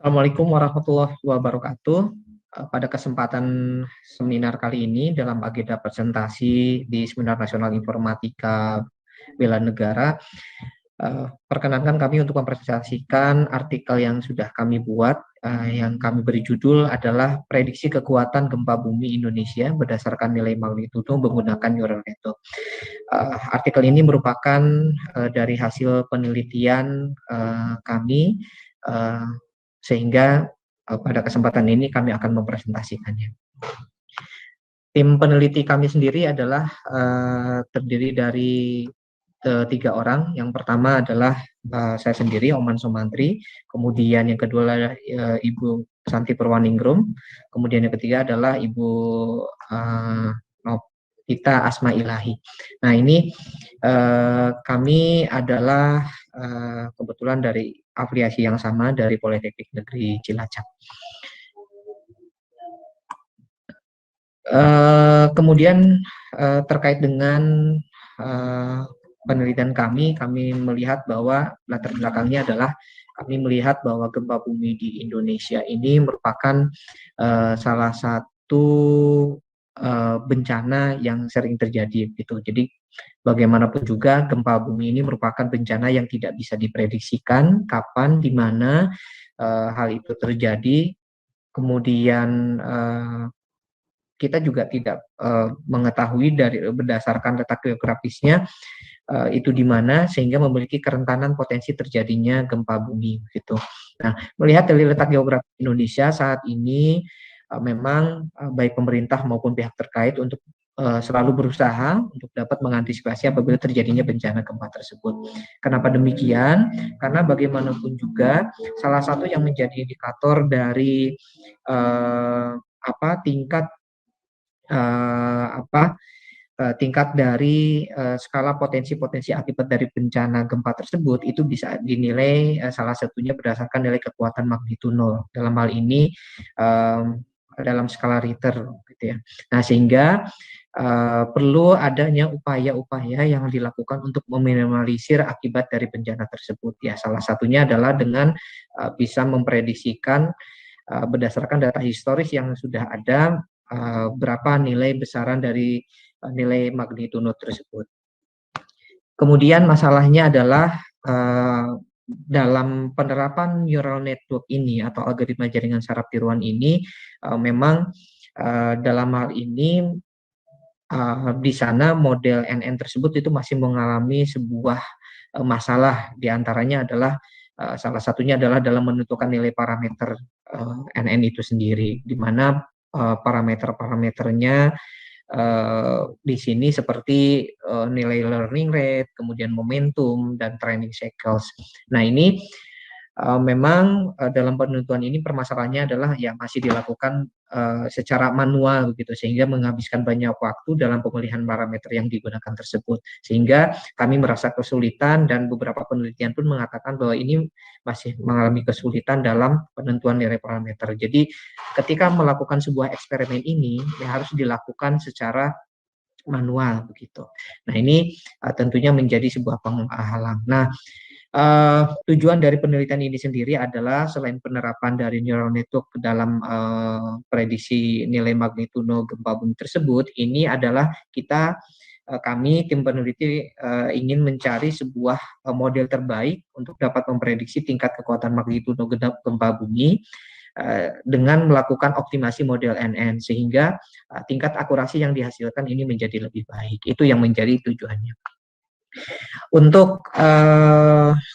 Assalamualaikum warahmatullahi wabarakatuh. Pada kesempatan seminar kali ini dalam agenda presentasi di Seminar Nasional Informatika Bela Negara, perkenankan kami untuk mempresentasikan artikel yang sudah kami buat, yang kami beri judul adalah Prediksi Kekuatan Gempa Bumi Indonesia berdasarkan nilai magnitudo menggunakan neural network. Artikel ini merupakan dari hasil penelitian kami, sehingga pada kesempatan ini kami akan mempresentasikannya. Tim peneliti kami sendiri adalah terdiri dari 3 orang. Yang pertama adalah saya sendiri, Oman Sumantri. Kemudian yang kedua adalah Ibu Santi Purwaningrum. Kemudian yang ketiga adalah Ibu Novita Asma Ilahi. Nah, ini kami adalah kebetulan dari afiliasi yang sama dari Politeknik Negeri Cilacap. Kemudian terkait dengan penelitian kami melihat bahwa latar belakangnya adalah kami melihat bahwa gempa bumi di Indonesia ini merupakan salah satu bencana yang sering terjadi gitu. Jadi bagaimanapun juga gempa bumi ini merupakan bencana yang tidak bisa diprediksikan kapan, di mana hal itu terjadi. Kemudian kita juga tidak mengetahui dari berdasarkan letak geografisnya itu di mana, sehingga memiliki kerentanan potensi terjadinya gempa bumi gitu. Nah, melihat dari letak geografis Indonesia saat ini, memang baik pemerintah maupun pihak terkait untuk selalu berusaha untuk dapat mengantisipasi apabila terjadinya bencana gempa tersebut. Kenapa demikian? Karena bagaimanapun juga salah satu yang menjadi indikator dari tingkat dari skala potensi-potensi akibat dari bencana gempa tersebut itu bisa dinilai salah satunya berdasarkan nilai kekuatan magnitudo 0. Dalam hal ini dalam skala Richter gitu ya. Nah, sehingga perlu adanya upaya-upaya yang dilakukan untuk meminimalisir akibat dari bencana tersebut ya. Salah satunya adalah dengan bisa memprediksikan berdasarkan data historis yang sudah ada berapa nilai besaran dari nilai magnitudo tersebut. Kemudian masalahnya adalah dalam penerapan neural network ini atau algoritma jaringan saraf tiruan ini memang dalam hal ini di sana model NN tersebut itu masih mengalami sebuah masalah. Di antaranya adalah salah satunya adalah dalam menentukan nilai parameter NN itu sendiri, di mana parameter-parameternya di sini seperti nilai learning rate, kemudian momentum, dan training cycles. Nah, ini memang dalam penentuan ini permasalahannya adalah ya masih dilakukan secara manual begitu, sehingga menghabiskan banyak waktu dalam pemilihan parameter yang digunakan tersebut, sehingga kami merasa kesulitan dan beberapa penelitian pun mengatakan bahwa ini masih mengalami kesulitan dalam penentuan nilai parameter. Jadi ketika melakukan sebuah eksperimen ini ya harus dilakukan secara manual begitu. Nah, ini tentunya menjadi sebuah penghalang. Nah, tujuan dari penelitian ini sendiri adalah selain penerapan dari neural network ke dalam prediksi nilai magnitudo gempa bumi tersebut, ini adalah kami tim peneliti ingin mencari sebuah model terbaik untuk dapat memprediksi tingkat kekuatan magnitudo gempa bumi dengan melakukan optimasi model NN, sehingga tingkat akurasi yang dihasilkan ini menjadi lebih baik. Itu yang menjadi tujuannya. Untuk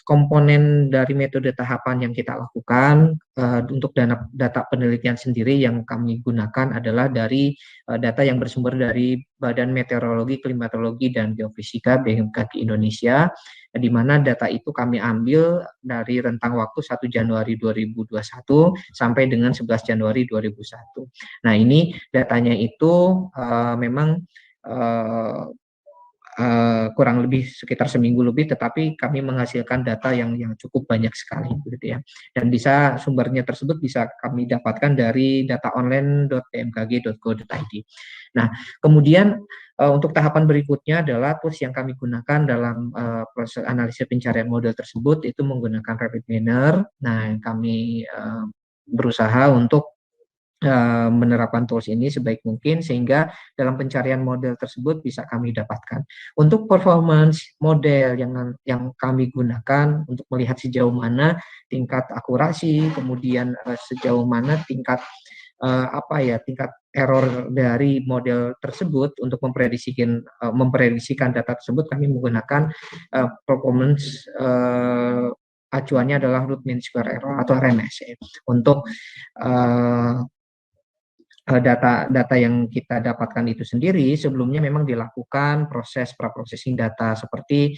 komponen dari metode tahapan yang kita lakukan, untuk data penelitian sendiri yang kami gunakan adalah dari data yang bersumber dari Badan Meteorologi, Klimatologi, dan Geofisika BMKG Indonesia, di mana data itu kami ambil dari rentang waktu 1 Januari 2021 sampai dengan 11 Januari 2001. Nah, ini datanya itu memang kurang lebih sekitar seminggu lebih, tetapi kami menghasilkan data yang cukup banyak sekali gitu ya. Dan sumbernya tersebut bisa kami dapatkan dari dataonline.bmkg.go.id. Nah, kemudian untuk tahapan berikutnya adalah tools yang kami gunakan dalam proses analisis pencarian model tersebut itu menggunakan Rapid Miner. Nah, kami berusaha untuk menerapkan tools ini sebaik mungkin sehingga dalam pencarian model tersebut bisa kami dapatkan. Untuk performance model yang kami gunakan untuk melihat sejauh mana tingkat akurasi, kemudian sejauh mana tingkat tingkat error dari model tersebut untuk memprediksikan data tersebut, kami menggunakan performance acuannya adalah root mean square error atau RMSE untuk data yang kita dapatkan itu sendiri sebelumnya memang dilakukan proses pra-processing data seperti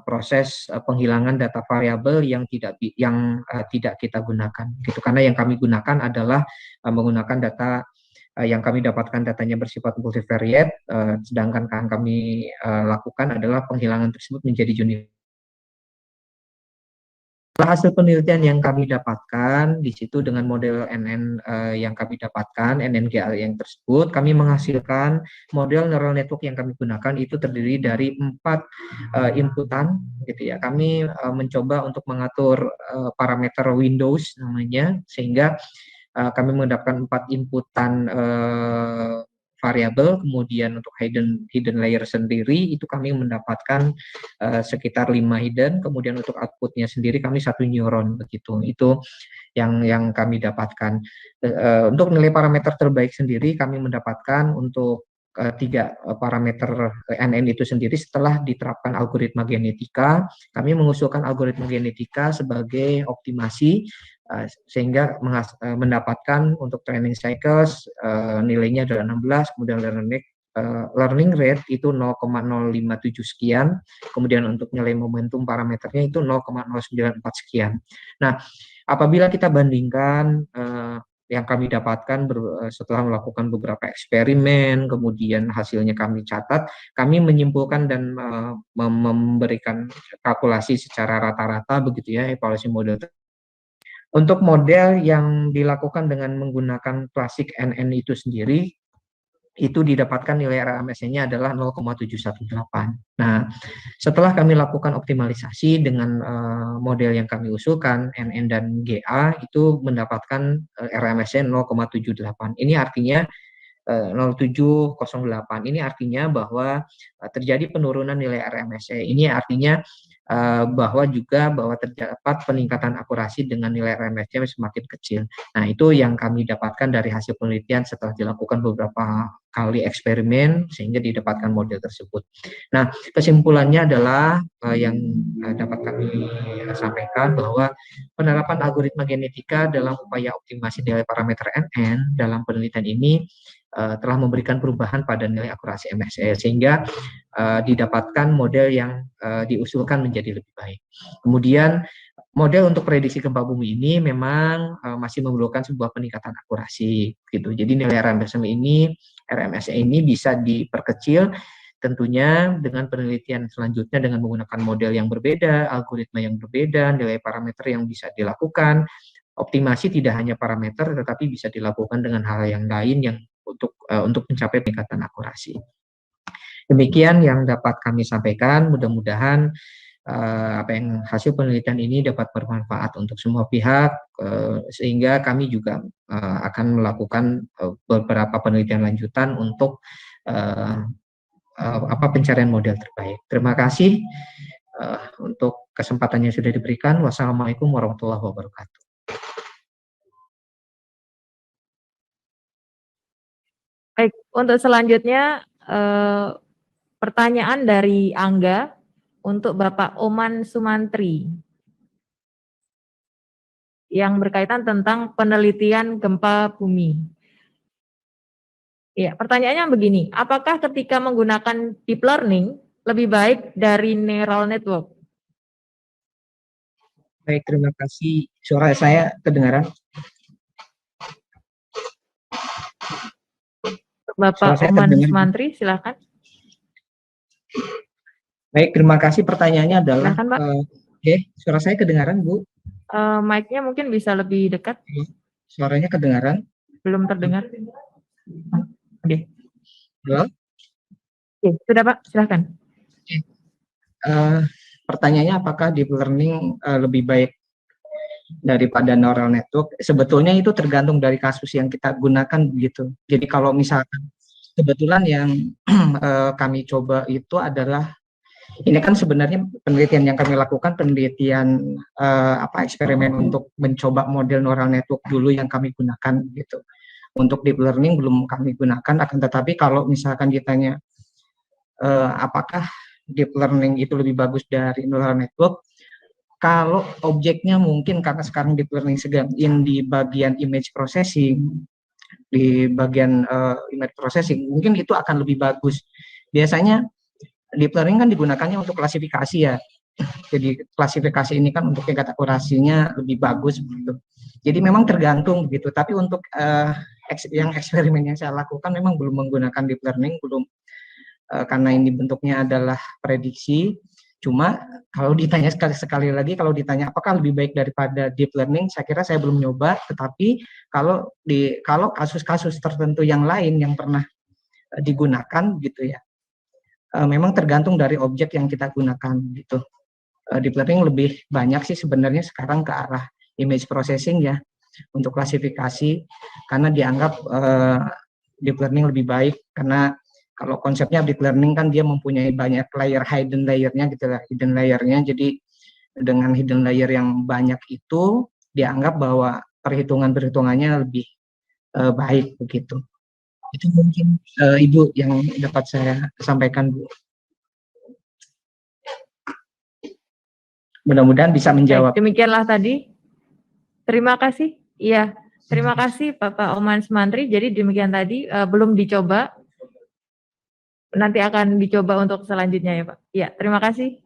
proses penghilangan data variabel yang tidak kita gunakan gitu, karena yang kami gunakan adalah menggunakan data yang kami dapatkan datanya bersifat multivariate, sedangkan yang kami lakukan adalah penghilangan tersebut menjadi unit. Hasil penelitian yang kami dapatkan di situ dengan model NN yang kami dapatkan, NNGA yang tersebut, kami menghasilkan model neural network yang kami gunakan itu terdiri dari 4 inputan, gitu ya. Kami mencoba untuk mengatur parameter Windows namanya, sehingga kami mendapatkan 4 inputan variabel, kemudian untuk hidden layer sendiri itu kami mendapatkan sekitar 5 hidden, kemudian untuk outputnya sendiri kami 1 neuron begitu. Itu yang kami dapatkan. Untuk nilai parameter terbaik sendiri kami mendapatkan untuk 3 parameter NN itu sendiri setelah diterapkan algoritma genetika. Kami mengusulkan algoritma genetika sebagai optimasi sehingga mendapatkan untuk training cycles nilainya adalah 16, kemudian learning rate itu 0,057 sekian, kemudian untuk nilai momentum parameternya itu 0,094 sekian. Nah, apabila kita bandingkan yang kami dapatkan setelah melakukan beberapa eksperimen, kemudian hasilnya kami catat, kami menyimpulkan dan memberikan kalkulasi secara rata-rata begitu ya, evaluasi model. Untuk model yang dilakukan dengan menggunakan klasik NN itu sendiri, itu didapatkan nilai RMSE-nya adalah 0,718. Nah, setelah kami lakukan optimalisasi dengan model yang kami usulkan, NN dan GA, itu mendapatkan RMSE 0,78. Ini artinya 0708. Ini artinya bahwa terjadi penurunan nilai RMSE. Ini artinya bahwa terdapat peningkatan akurasi dengan nilai RMSE semakin kecil. Nah, itu yang kami dapatkan dari hasil penelitian setelah dilakukan beberapa kali eksperimen sehingga didapatkan model tersebut. Nah, kesimpulannya adalah yang dapat kami sampaikan bahwa penerapan algoritma genetika dalam upaya optimasi nilai parameter NN dalam penelitian ini telah memberikan perubahan pada nilai akurasi MSE sehingga didapatkan model yang diusulkan menjadi lebih baik. Kemudian model untuk prediksi gempa bumi ini memang masih memerlukan sebuah peningkatan akurasi gitu. Jadi nilai RMSE ini bisa diperkecil tentunya dengan penelitian selanjutnya dengan menggunakan model yang berbeda, algoritma yang berbeda, nilai parameter yang bisa dilakukan. Optimasi tidak hanya parameter tetapi bisa dilakukan dengan hal yang lain yang untuk mencapai peningkatan akurasi. Demikian yang dapat kami sampaikan. Mudah-mudahan hasil penelitian ini dapat bermanfaat untuk semua pihak, sehingga kami juga akan melakukan beberapa penelitian lanjutan untuk pencarian model terbaik. Terima kasih untuk kesempatan yang sudah diberikan. Wassalamualaikum warahmatullahi wabarakatuh. Baik, untuk selanjutnya pertanyaan dari Angga untuk Bapak Oman Sumantri yang berkaitan tentang penelitian gempa bumi. Ya, pertanyaannya begini, apakah ketika menggunakan deep learning lebih baik dari neural network? Baik, terima kasih. Suara saya kedengaran? Bapak Oman Sumantri, silakan. Baik, terima kasih. Pertanyaannya adalah, silakan, Pak. Suara saya kedengaran, Bu? Mic-nya mungkin bisa lebih dekat. Suaranya kedengaran? Belum terdengar. Oke. Halo? Oke, sudah Pak, silakan. Pertanyaannya apakah deep learning lebih baik daripada neural network. Sebetulnya itu tergantung dari kasus yang kita gunakan begitu. Jadi kalau misalkan kebetulan yang kami coba itu adalah, ini kan sebenarnya penelitian yang kami lakukan penelitian eksperimen untuk mencoba model neural network dulu yang kami gunakan gitu. Untuk deep learning belum kami gunakan, akan tetapi kalau misalkan ditanya apakah deep learning itu lebih bagus dari neural network, kalau objeknya mungkin karena sekarang deep learning sedang di bagian image processing, image processing mungkin itu akan lebih bagus. Biasanya deep learning kan digunakannya untuk klasifikasi ya. Jadi klasifikasi ini kan untuk tingkat akurasinya lebih bagus begitu. Jadi memang tergantung begitu. Tapi untuk yang eksperimen yang saya lakukan memang belum menggunakan deep learning, belum, karena ini bentuknya adalah prediksi. Cuma kalau ditanya sekali lagi, kalau ditanya apakah lebih baik daripada deep learning, saya kira saya belum nyoba. Tetapi kalau kasus-kasus tertentu yang lain yang pernah digunakan gitu ya, memang tergantung dari objek yang kita gunakan gitu. Deep learning lebih banyak sih sebenarnya sekarang ke arah image processing ya untuk klasifikasi, karena dianggap deep learning lebih baik, karena kalau konsepnya deep learning kan dia mempunyai banyak layer, hidden layernya gitu lah, hidden layernya. Jadi dengan hidden layer yang banyak itu dianggap bahwa perhitungannya lebih baik begitu. Itu mungkin Ibu yang dapat saya sampaikan, Bu. Mudah-mudahan bisa menjawab. Baik, demikianlah tadi. Terima kasih. Iya, terima kasih Bapak Oman Sumantri. Jadi demikian tadi, belum dicoba. Nanti akan dicoba untuk selanjutnya ya Pak. Iya, terima kasih.